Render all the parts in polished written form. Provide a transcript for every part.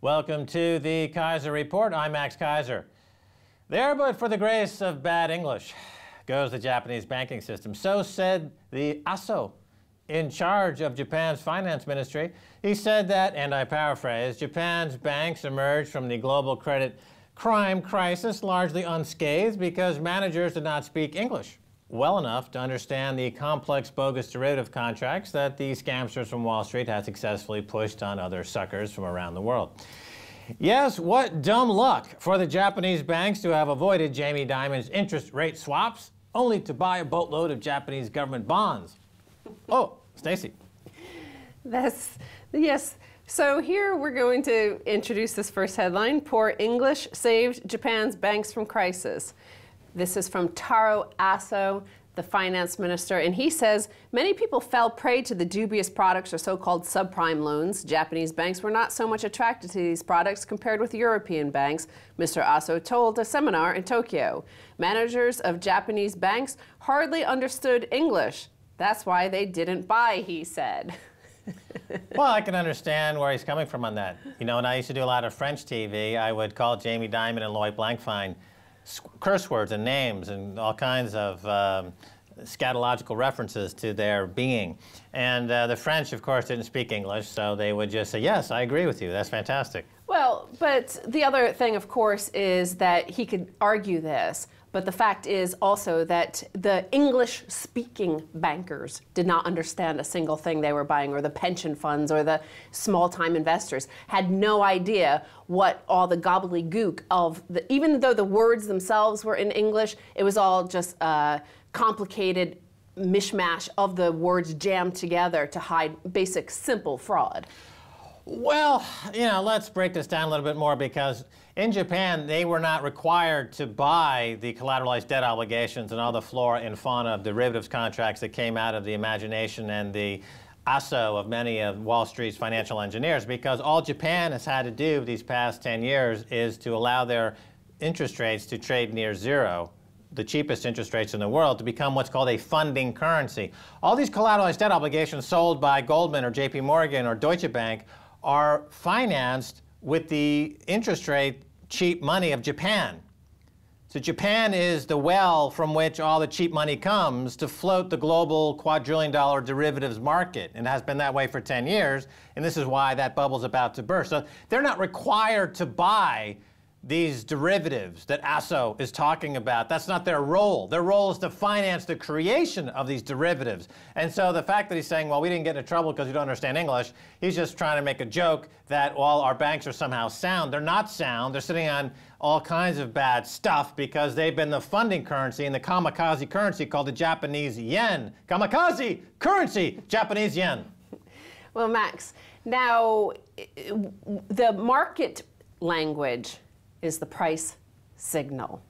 Welcome to the Keiser Report. I'm Max Keiser. There, but for the grace of bad English, goes the Japanese banking system. So said the ASO in charge of Japan's finance ministry. He said that, and I paraphrase, Japan's banks emerged from the global credit crime crisis largely unscathed because managers did not speak English well enough to understand the complex bogus derivative contracts that the scamsters from Wall Street had successfully pushed on other suckers from around the world. Yes, what dumb luck for the Japanese banks to have avoided Jamie Dimon's interest rate swaps only to buy a boatload of Japanese government bonds. Oh, Stacy. Yes. So here we're going to introduce this first headline. Poor English saved Japan's banks from crisis. This is from Taro Aso, the finance minister, and he says many people fell prey to the dubious products or so-called subprime loans. Japanese banks were not so much attracted to these products compared with European banks, Mr. Aso told a seminar in Tokyo. Managers of Japanese banks hardly understood English. That's why they didn't buy, he said. Well, I can understand where he's coming from on that. You know, when I used to do a lot of French TV, I would call Jamie Dimon and Lloyd Blankfein curse words and names and all kinds of scatological references to their being. And the French, of course, didn't speak English, so they would just say, yes, I agree with you. That's fantastic. Well, but the other thing, of course, is that he could argue this. But the fact is also that the English-speaking bankers did not understand a single thing they were buying, or the pension funds or the small-time investors had no idea what all the gobbledygook of the, even though the words themselves were in English, it was all just a complicated mishmash of the words jammed together to hide basic, simple fraud. Well, you know, let's break this down a little bit more, because in Japan, they were not required to buy the collateralized debt obligations and all the flora and fauna of derivatives contracts that came out of the imagination and the ASO of many of Wall Street's financial engineers, because all Japan has had to do these past 10 years is to allow their interest rates to trade near zero, the cheapest interest rates in the world, to become what's called a funding currency. All these collateralized debt obligations sold by Goldman or JP Morgan or Deutsche Bank are financed with the interest rate cheap money of Japan. So Japan is the well from which all the cheap money comes to float the global quadrillion-dollar derivatives market, and it has been that way for 10 years, and this is why that bubble's about to burst. So they're not required to buy these derivatives that ASO is talking about. That's not their role. Their role is to finance the creation of these derivatives. And so the fact that he's saying, well, we didn't get into trouble because we don't understand English, he's just trying to make a joke that all our banks are somehow sound. They're not sound. They're sitting on all kinds of bad stuff because they've been the funding currency and the kamikaze currency called the Japanese yen. Kamikaze currency, Japanese yen. Well, Max, now the market language is the price signal.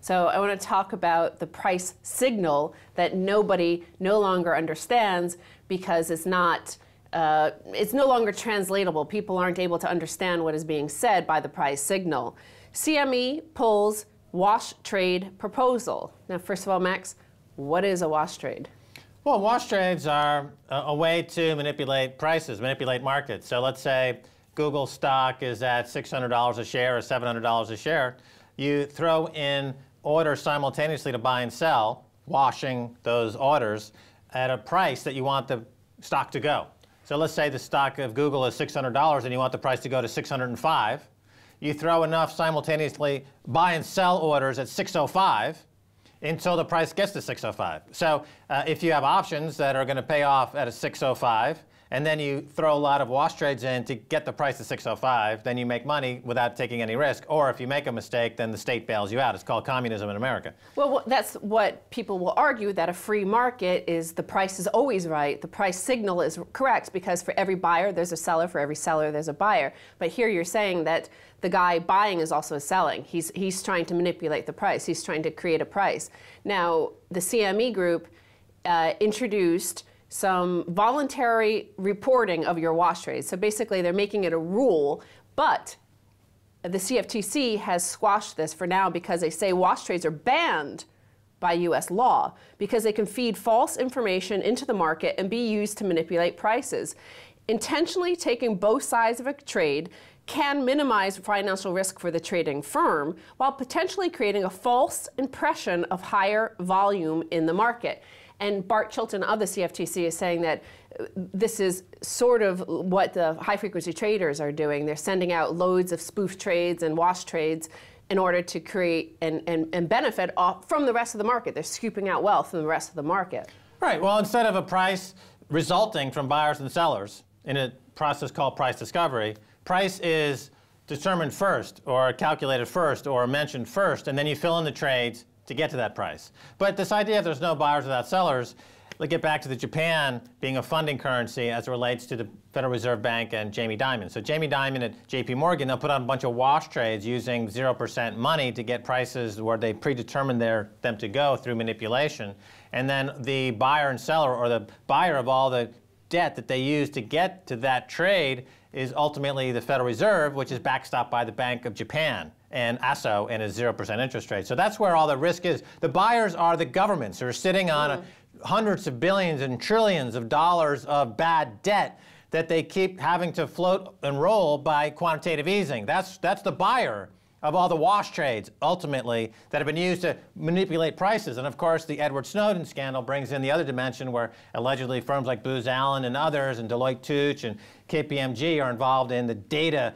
So I want to talk about the price signal that nobody no longer understands because it's no longer translatable. People aren't able to understand what is being said by the price signal. CME pulls wash trade proposal. Now, first of all, Max, what is a wash trade? Well, wash trades are a way to manipulate prices, manipulate markets. So let's say Google stock is at $600 a share or $700 a share. You throw in orders simultaneously to buy and sell, washing those orders at a price that you want the stock to go. So let's say the stock of Google is $600 and you want the price to go to $605. You throw enough simultaneously buy and sell orders at $605 until the price gets to $605. So if you have options that are going to pay off at a $605, and then you throw a lot of wash trades in to get the price to $605, then you make money without taking any risk. Or if you make a mistake, then the state bails you out. It's called communism in America. Well, that's what people will argue, that a free market is the price is always right. The price signal is correct because for every buyer, there's a seller. For every seller, there's a buyer. But here you're saying that the guy buying is also selling. He's trying to manipulate the price. He's trying to create a price. Now, the CME group introduced some voluntary reporting of your wash trades. So basically, they're making it a rule, but the CFTC has squashed this for now because they say wash trades are banned by U.S. law because they can feed false information into the market and be used to manipulate prices. Intentionally taking both sides of a trade can minimize financial risk for the trading firm while potentially creating a false impression of higher volume in the market. And Bart Chilton of the CFTC is saying that this is sort of what the high-frequency traders are doing. They're sending out loads of spoof trades and wash trades in order to create and benefit off from the rest of the market. They're scooping out wealth from the rest of the market. Right. Well, instead of a price resulting from buyers and sellers in a process called price discovery, price is determined first or calculated first or mentioned first, and then you fill in the trades to get to that price. But this idea of there's no buyers without sellers, let's get back to the Japan being a funding currency as it relates to the Federal Reserve Bank and Jamie Dimon. So Jamie Dimon at JP Morgan, they'll put on a bunch of wash trades using 0% money to get prices where they predetermine them to go through manipulation. And then the buyer and seller, or the buyer of all the debt that they use to get to that trade, is ultimately the Federal Reserve, which is backstopped by the Bank of Japan and ASO and a 0% interest rate. So that's where all the risk is. The buyers are the governments who are sitting on hundreds of billions and trillions of dollars of bad debt that they keep having to float and roll by quantitative easing. That's the buyer of all the wash trades, ultimately, that have been used to manipulate prices. And of course, the Edward Snowden scandal brings in the other dimension where allegedly firms like Booz Allen and others and Deloitte Touche and KPMG are involved in the data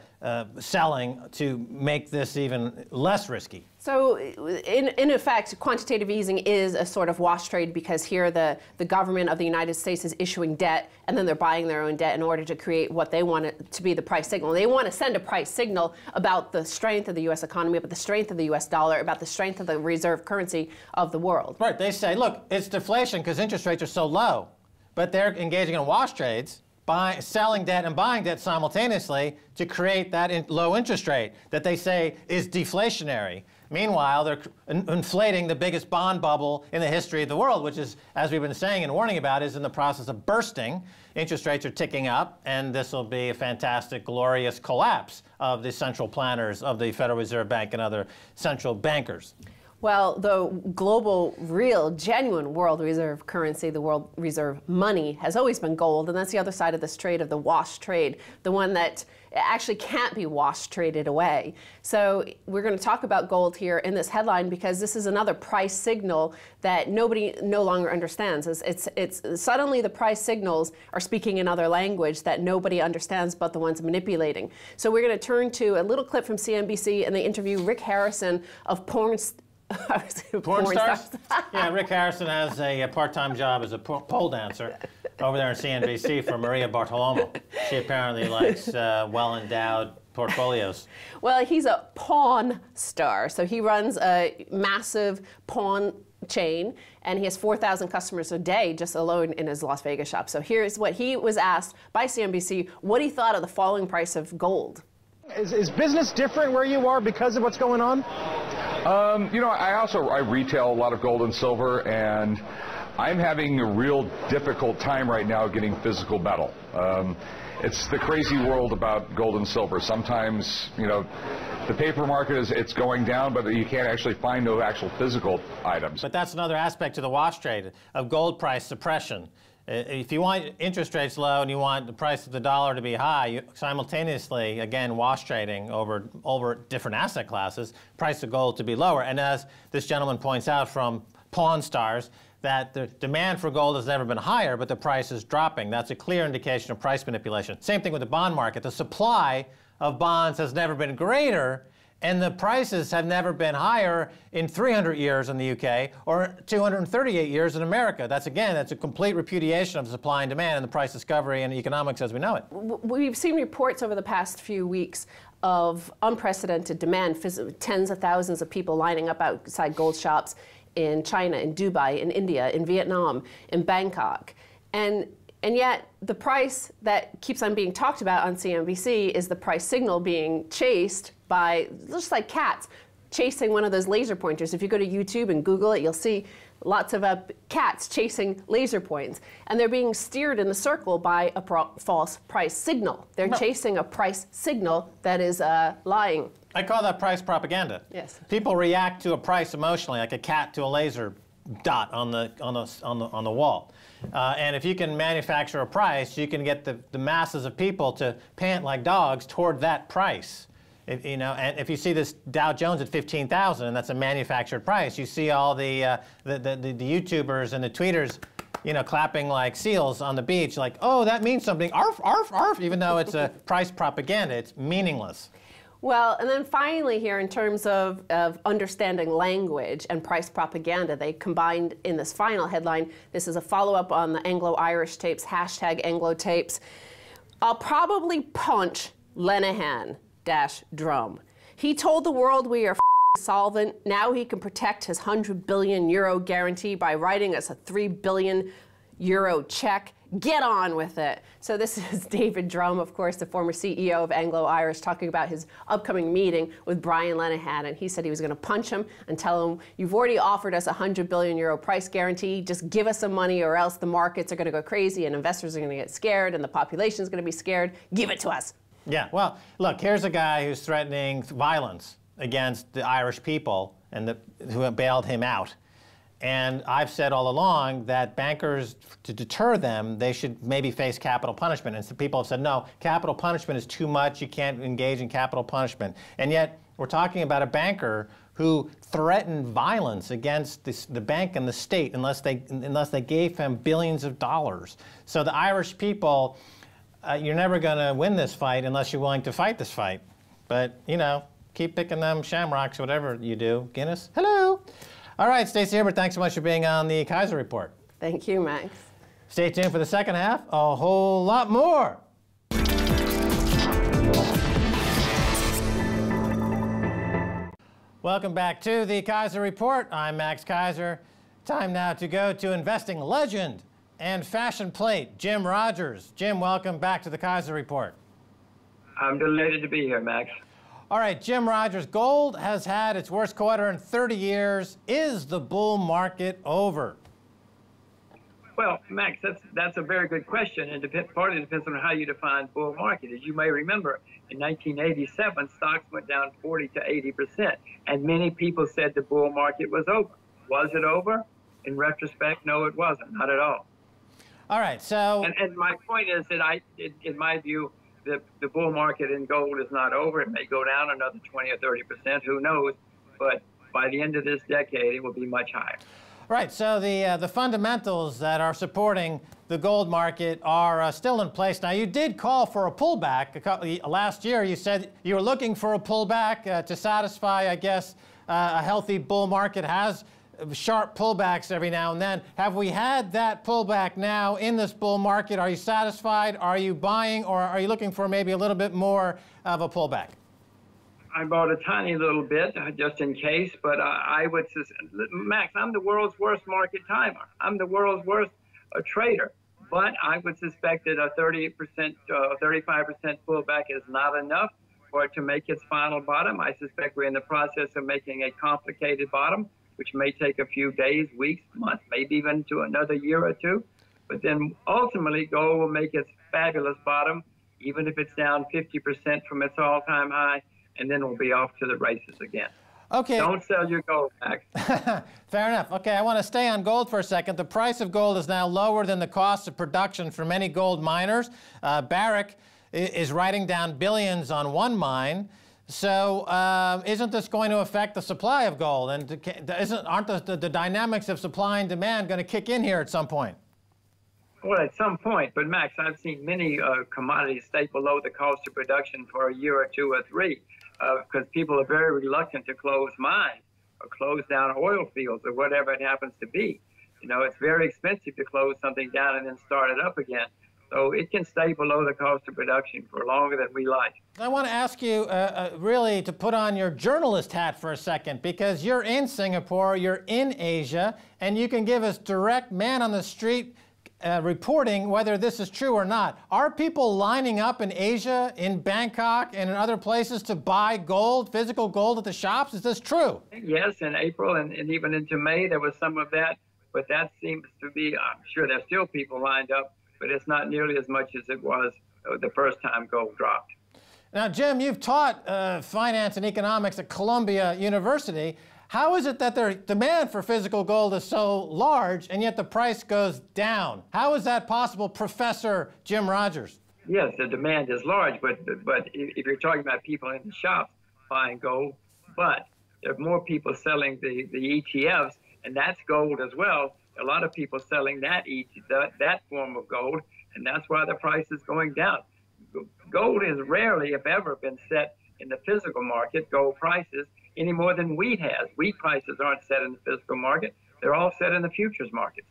selling to make this even less risky. So in effect, quantitative easing is a sort of wash trade because here the government of the United States is issuing debt and then they're buying their own debt in order to create what they want it to be the price signal. They want to send a price signal about the strength of the U.S. economy, about the strength of the U.S. dollar, about the strength of the reserve currency of the world. Right. They say, look, it's deflation because interest rates are so low. But they're engaging in wash trades, selling debt and buying debt simultaneously to create that low interest rate that they say is deflationary. Meanwhile, they're inflating the biggest bond bubble in the history of the world, which is, as we've been saying and warning about, is in the process of bursting. Interest rates are ticking up, and this will be a fantastic, glorious collapse of the central planners of the Federal Reserve Bank and other central bankers. Well, the global, real, genuine world reserve currency, the world reserve money, has always been gold, and that's the other side of this trade of the wash trade, the one that actually can't be wash traded away. So we're going to talk about gold here in this headline because this is another price signal that nobody no longer understands. It's suddenly the price signals are speaking another language that nobody understands but the ones manipulating. So we're going to turn to a little clip from CNBC, and they interview Rick Harrison of porn stars? Yeah, Rick Harrison has a part-time job as a pole dancer over there in CNBC for Maria Bartiromo. She apparently likes well-endowed portfolios. Well, he's a pawn star, so he runs a massive pawn chain, and he has 4,000 customers a day just alone in his Las Vegas shop. So here's what he was asked by CNBC, what he thought of the falling price of gold. Is business different where you are because of what's going on? You know, I retail a lot of gold and silver, and I'm having a real difficult time right now getting physical metal. It's the crazy world about gold and silver. Sometimes, you know, the paper market it's going down, but you can't actually find no actual physical items. But that's another aspect to the wash trade of gold price suppression. If you want interest rates low and you want the price of the dollar to be high, you simultaneously, again, wash trading over different asset classes, price of gold to be lower. And as this gentleman points out from Pawn Stars, that the demand for gold has never been higher, but the price is dropping. That's a clear indication of price manipulation. Same thing with the bond market. The supply of bonds has never been greater, and the prices have never been higher in 300 years in the UK or 238 years in America. That's a complete repudiation of supply and demand and the price discovery and economics as we know it. We've seen reports over the past few weeks of unprecedented demand, tens of thousands of people lining up outside gold shops in China, in Dubai, in India, in Vietnam, in Bangkok. And yet, the price that keeps on being talked about on CNBC is the price signal being chased by, just like cats, chasing one of those laser pointers. If you go to YouTube and Google it, you'll see lots of cats chasing laser points. And they're being steered in the circle by a false price signal. They're chasing a price signal that is lying. I call that price propaganda. Yes. People react to a price emotionally, like a cat to a laser dot on the wall. And if you can manufacture a price, you can get the masses of people to pant like dogs toward that price. And if you see this Dow Jones at 15,000, and that's a manufactured price, you see all the YouTubers and the tweeters, clapping like seals on the beach, like, oh, that means something, arf, arf, arf, even though it's a price propaganda, it's meaningless. Well, and then finally here, in terms of understanding language and price propaganda, they combined in this final headline. This is a follow-up on the Anglo-Irish tapes, hashtag Anglo tapes. I'll probably punch Lenihan -drum. He told the world we are solvent. Now he can protect his €100 billion guarantee by writing us a €3 billion check. Get on with it. So this is David Drum, of course, the former CEO of Anglo-Irish, talking about his upcoming meeting with Brian Lenihan. And he said he was going to punch him and tell him, you've already offered us a €100 billion price guarantee. Just give us some money or else the markets are going to go crazy and investors are going to get scared and the population is going to be scared. Give it to us. Yeah, well, look, here's a guy who's threatening violence against the Irish people and who bailed him out. And I've said all along that bankers, to deter them, they should maybe face capital punishment. And some people have said, no, capital punishment is too much. You can't engage in capital punishment. And yet, we're talking about a banker who threatened violence against the bank and the state unless they gave him billions of dollars. So the Irish people, you're never going to win this fight unless you're willing to fight this fight. But, keep picking them shamrocks, whatever you do. Guinness, hello. All right, Stacy Herbert, thanks so much for being on the Keiser Report. Thank you, Max. Stay tuned for the second half. A whole lot more. Welcome back to the Keiser Report. I'm Max Keiser. Time now to go to investing legend and fashion plate, Jim Rogers. Jim, welcome back to the Keiser Report. I'm delighted to be here, Max. All right, Jim Rogers, gold has had its worst quarter in 30 years. Is the bull market over? Well, Max, that's a very good question, and partly depends on how you define bull market. As you may remember, in 1987, stocks went down 40 to 80%, and many people said the bull market was over. Was it over? In retrospect, no, it wasn't, not at all. All right, so... And my point is that in my view, the bull market in gold is not over. It may go down another 20 or 30%, who knows, but by the end of this decade, it will be much higher. Right, so the fundamentals that are supporting the gold market are still in place. Now, you did call for a pullback. Last year, you said you were looking for a pullback to satisfy, I guess, a healthy bull market has sharp pullbacks every now and then. Have we had that pullback now in this bull market? Are you satisfied? Are you buying, or are you looking for maybe a little bit more of a pullback? I bought a tiny little bit just in case, but I would say, Max, I'm the world's worst market timer. I'm the world's worst trader. But I would suspect that a 30%, 35% pullback is not enough for it to make its final bottom. I suspect we're in the process of making a complicated bottom, which may take a few days, weeks, months, maybe even to another year or two. But then ultimately, gold will make its fabulous bottom, even if it's down 50% from its all-time high, and then we'll be off to the races again. Okay. Don't sell your gold, Max. Fair enough. Okay, I want to stay on gold for a second. The price of gold is now lower than the cost of production for many gold miners. Barrick is writing down billions on one mine. So isn't this going to affect the supply of gold? And aren't the dynamics of supply and demand going to kick in here at some point? Well, at some point. But, Max, I've seen many commodities stay below the cost of production for a year or two or three because people are very reluctant to close mines or close down oil fields or whatever it happens to be. It's very expensive to close something down and then start it up again. So it can stay below the cost of production for longer than we like. I want to ask you really to put on your journalist hat for a second, because you're in Singapore, you're in Asia, and you can give us direct man-on-the-street reporting whether this is true or not. Are people lining up in Asia, in Bangkok, and in other places to buy gold, physical gold at the shops? Is this true? Yes, in April and even into May there was some of that, but that seems to be, I'm sure there's still people lined up, but it's not nearly as much as it was the first time gold dropped. Now, Jim, you've taught finance and economics at Columbia University. How is it that their demand for physical gold is so large and yet the price goes down? How is that possible, Professor Jim Rogers? Yes, the demand is large, but if you're talking about people in the shops buying gold, but there are more people selling the ETFs, and that's gold as well. A lot of people selling that form of gold, and that's why the price is going down. Gold has rarely, if ever, been set in the physical market, gold prices, any more than wheat has. Wheat prices aren't set in the physical market. They're all set in the futures market.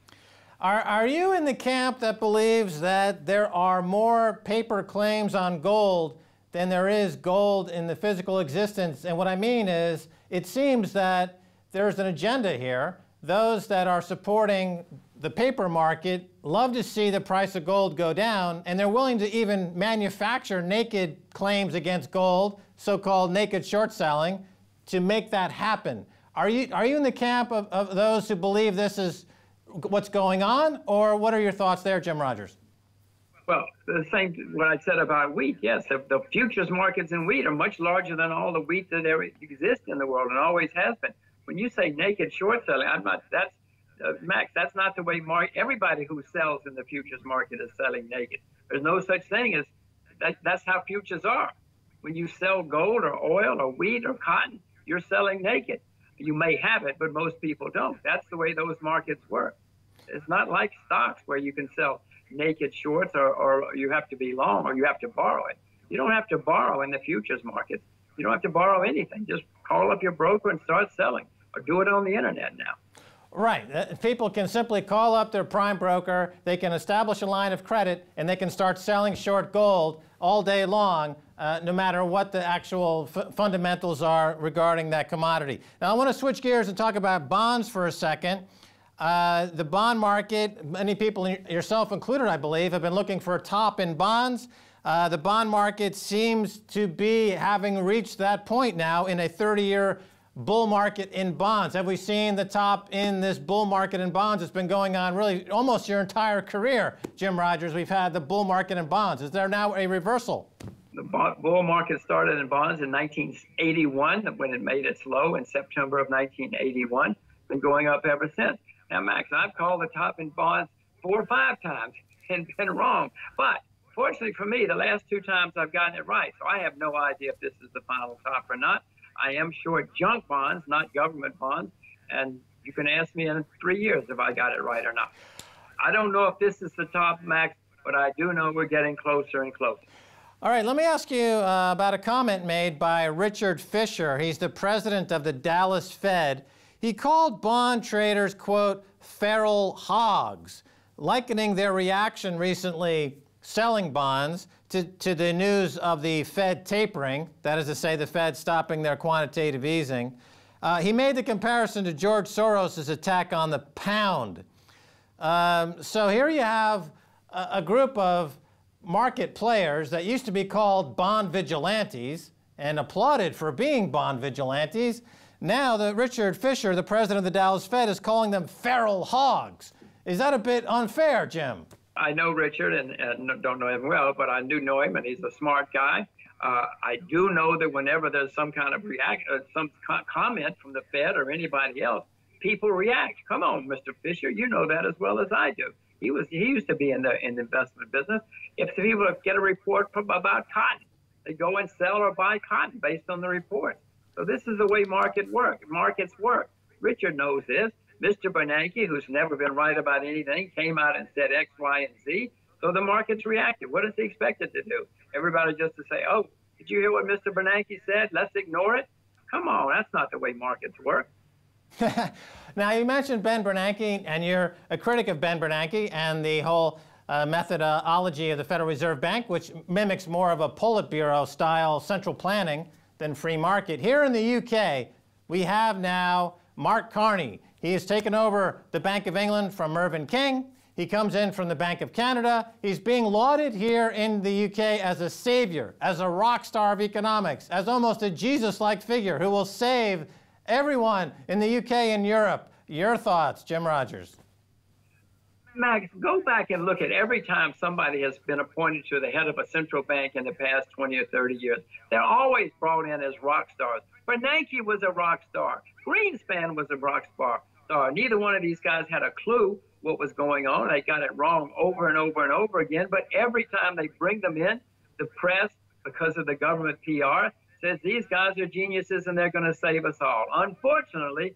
Are you in the camp that believes that there are more paper claims on gold than there is gold in the physical existence? And what I mean is, it seems that there's an agenda here. Those that are supporting the paper market love to see the price of gold go down, and they're willing to even manufacture naked claims against gold, so-called naked short selling, to make that happen. Are you in the camp of those who believe this is what's going on, or what are your thoughts there, Jim Rogers? Well, the same what I said about wheat. Yes, the futures markets in wheat are much larger than all the wheat that there exists in the world and always has been. When you say naked short selling, Max, that's not the way everybody who sells in the futures market is selling naked. There's no such thing as that's how futures are. When you sell gold or oil or wheat or cotton, you're selling naked. You may have it, but most people don't. That's the way those markets work. It's not like stocks where you can sell naked shorts or you have to be long or you have to borrow it. You don't have to borrow in the futures market. You don't have to borrow anything. Just call up your broker and start selling, or do it on the internet now. Right. People can simply call up their prime broker, they can establish a line of credit, and they can start selling short gold all day long, no matter what the actual fundamentals are regarding that commodity. Now, I want to switch gears and talk about bonds for a second. The bond market, many people, yourself included, I believe, have been looking for a top in bonds. The bond market seems to be having reached that point now in a 30-year bull market in bonds. Have we seen the top in this bull market in bonds? It's been going on really almost your entire career, Jim Rogers. We've had the bull market in bonds. Is there now a reversal? The bull market started in bonds in 1981 when it made its low in September of 1981. Been going up ever since. Now, Max, I've called the top in bonds 4 or 5 times and been wrong. But fortunately for me, the last 2 times I've gotten it right. So I have no idea if this is the final top or not. I am short junk bonds, not government bonds, and you can ask me in 3 years if I got it right or not. I don't know if this is the top, Max, but I do know we're getting closer and closer. All right, let me ask you about a comment made by Richard Fisher. He's the president of the Dallas Fed. He called bond traders, quote, feral hogs, likening their reaction recently selling bonds to the news of the Fed tapering, that is to say, the Fed stopping their quantitative easing. He made the comparison to George Soros' attack on the pound. So here you have a group of market players that used to be called bond vigilantes and applauded for being bond vigilantes. Now Richard Fisher, the president of the Dallas Fed, is calling them feral hogs. Is that a bit unfair, Jim? I know Richard and don't know him well, but I do know him, and he's a smart guy. I do know that whenever there's some kind of some comment from the Fed or anybody else, people react. Come on, Mr. Fisher, you know that as well as I do. He used to be in the investment business. If people get a report about cotton, they go and sell or buy cotton based on the report. So this is the way markets work. Richard knows this. Mr. Bernanke, who's never been right about anything, came out and said X, Y, and Z. So the markets reacted. What is he expected to do? Everybody just to say, oh, did you hear what Mr. Bernanke said? Let's ignore it? Come on, that's not the way markets work. Now, you mentioned Ben Bernanke, and you're a critic of Ben Bernanke and the whole methodology of the Federal Reserve Bank, which mimics more of a Politburo-style central planning than free market. Here in the UK, we have now Mark Carney. He has taken over the Bank of England from Mervyn King. He comes in from the Bank of Canada. He's being lauded here in the UK as a savior, as a rock star of economics, as almost a Jesus-like figure who will save everyone in the UK and Europe. Your thoughts, Jim Rogers? Max, go back and look at every time somebody has been appointed to the head of a central bank in the past 20 or 30 years. They're always brought in as rock stars. Bernanke was a rock star. Greenspan was a rock star. Neither one of these guys had a clue what was going on. They got it wrong over and over and over again. But every time they bring them in, the press, because of the government PR, says these guys are geniuses and they're going to save us all. Unfortunately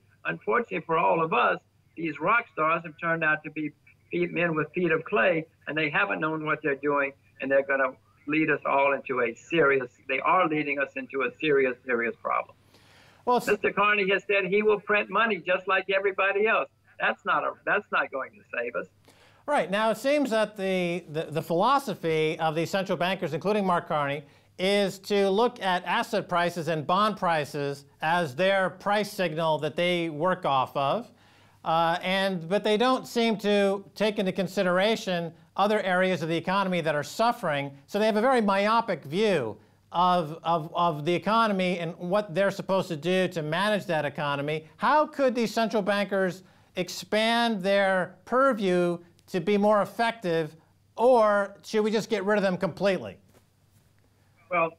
for all of us, these rock stars have turned out to be men with feet of clay, and they haven't known what they're doing, and they're going to lead us all into they are leading us into a serious problem. Well, Mr. Carney has said he will print money just like everybody else. That's not going to save us. Right. Now, it seems that the philosophy of these central bankers, including Mark Carney, is to look at asset prices and bond prices as their price signal that they work off of. But they don't seem to take into consideration other areas of the economy that are suffering. So they have a very myopic view of the economy and what they're supposed to do to manage that economy. How could these central bankers expand their purview to be more effective, or should we just get rid of them completely? Well,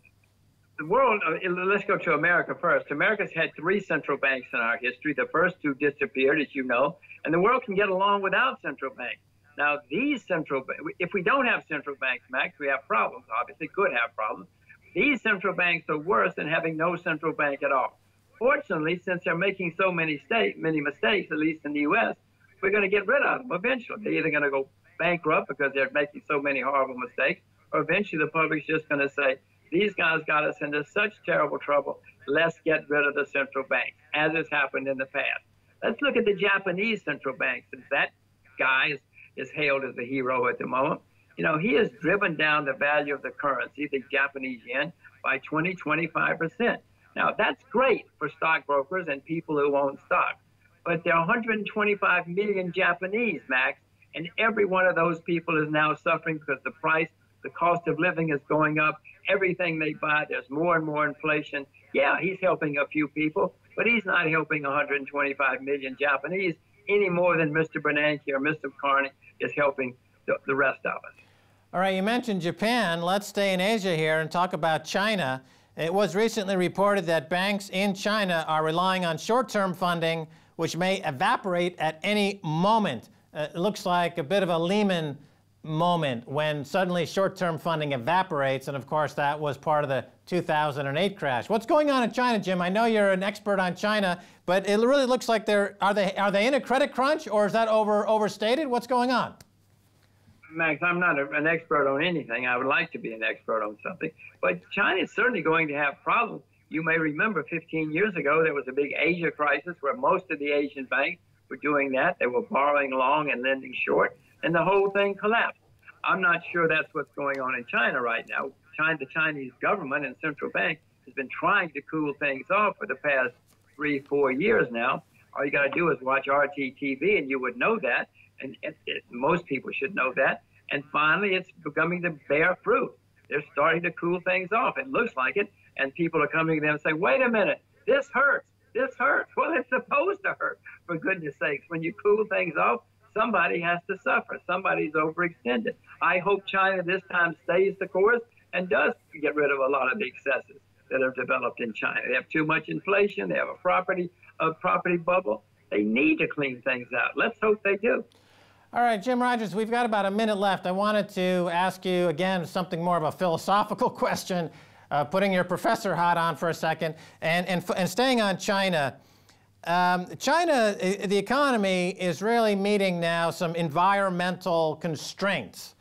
the world, let's go to America first. America's had 3 central banks in our history. The first 2 disappeared, as you know, and the world can get along without central banks. Now, these central banks, if we don't have central banks, Max, we have problems, obviously, could have problems. These central banks are worse than having no central bank at all. Fortunately, since they're making so many mistakes, at least in the U.S., we're going to get rid of them eventually. They're either going to go bankrupt because they're making so many horrible mistakes, or eventually the public's just going to say, these guys got us into such terrible trouble, let's get rid of the central banks, as has happened in the past. Let's look at the Japanese central bank, since that guy is hailed as the hero at the moment. You know, he has driven down the value of the currency, the Japanese yen, by 20–25%. Now, that's great for stockbrokers and people who own stock. But there are 125 million Japanese, Max, and every one of those people is now suffering because the cost of living is going up. Everything they buy, there's more and more inflation. Yeah, he's helping a few people, but he's not helping 125 million Japanese any more than Mr. Bernanke or Mr. Carney is helping the rest of us. All right, you mentioned Japan. Let's stay in Asia here and talk about China. It was recently reported that banks in China are relying on short-term funding, which may evaporate at any moment. It looks like a bit of a Lehman moment when suddenly short-term funding evaporates, and of course that was part of the 2008 crash. What's going on in China, Jim? I know you're an expert on China, but it really looks like are they in a credit crunch, or is that overstated? What's going on? Max, I'm not an expert on anything. I would like to be an expert on something, but China is certainly going to have problems. You may remember 15 years ago there was a big Asia crisis where most of the Asian banks were doing that. They were borrowing long and lending short, and the whole thing collapsed. I'm not sure that's what's going on in China right now. The Chinese government and central bank has been trying to cool things off for the past 3–4 years now. All you got to do is watch RT-TV and you would know that, and most people should know that. And finally, it's becoming to bear fruit. They're starting to cool things off. It looks like it, and people are coming to them and saying, wait a minute, this hurts, this hurts. Well, it's supposed to hurt, for goodness sakes. When you cool things off, somebody has to suffer. Somebody's overextended. I hope China this time stays the course and does get rid of a lot of the excesses that have developed in China. They have too much inflation. They have a property bubble. They need to clean things out. Let's hope they do. All right, Jim Rogers, we've got about a minute left. I wanted to ask you, again, something more of a philosophical question, putting your professor hat on for a second, and staying on China. China, the economy is really meeting now some environmental constraints.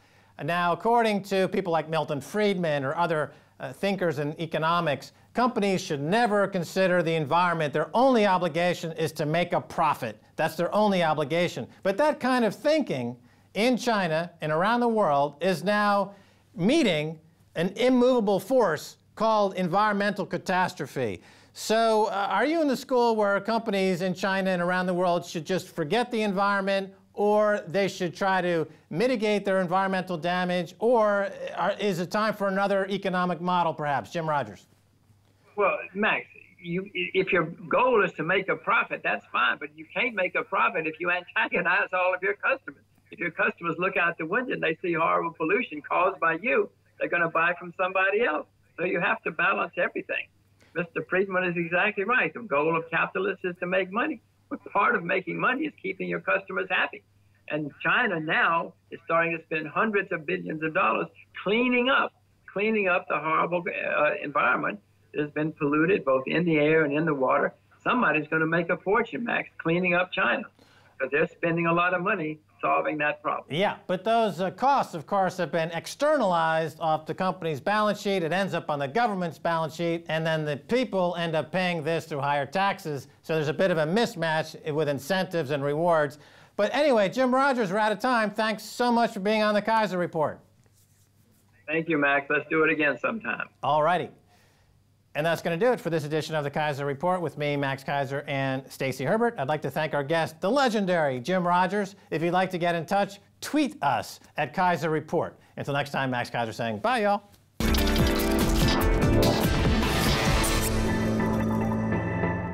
Now, according to people like Milton Friedman or other thinkers in economics, companies should never consider the environment. Their only obligation is to make a profit. That's their only obligation. But that kind of thinking in China and around the world is now meeting an immovable force called environmental catastrophe. So are you in the school where companies in China and around the world should just forget the environment, or they should try to mitigate their environmental damage, or is it time for another economic model, perhaps? Jim Rogers. Well, Max, if your goal is to make a profit, that's fine, but you can't make a profit if you antagonize all of your customers. If your customers look out the window and they see horrible pollution caused by you, they're going to buy from somebody else. So you have to balance everything. Mr. Friedman is exactly right. The goal of capitalists is to make money. But part of making money is keeping your customers happy. And China now is starting to spend hundreds of billions of dollars cleaning up the horrible environment that has been polluted both in the air and in the water. Somebody's going to make a fortune, Max, cleaning up China, because they're spending a lot of money solving that problem. Yeah, but those costs, of course, have been externalized off the company's balance sheet. It ends up on the government's balance sheet, and then the people end up paying this through higher taxes. So there's a bit of a mismatch with incentives and rewards. But anyway, Jim Rogers, we're out of time. Thanks so much for being on the Keiser Report. Thank you, Max. Let's do it again sometime. All righty. And that's going to do it for this edition of the Keiser Report with me, Max Keiser, and Stacy Herbert. I'd like to thank our guest, the legendary Jim Rogers. If you'd like to get in touch, tweet us at Keiser Report. Until next time, Max Keiser saying bye, y'all.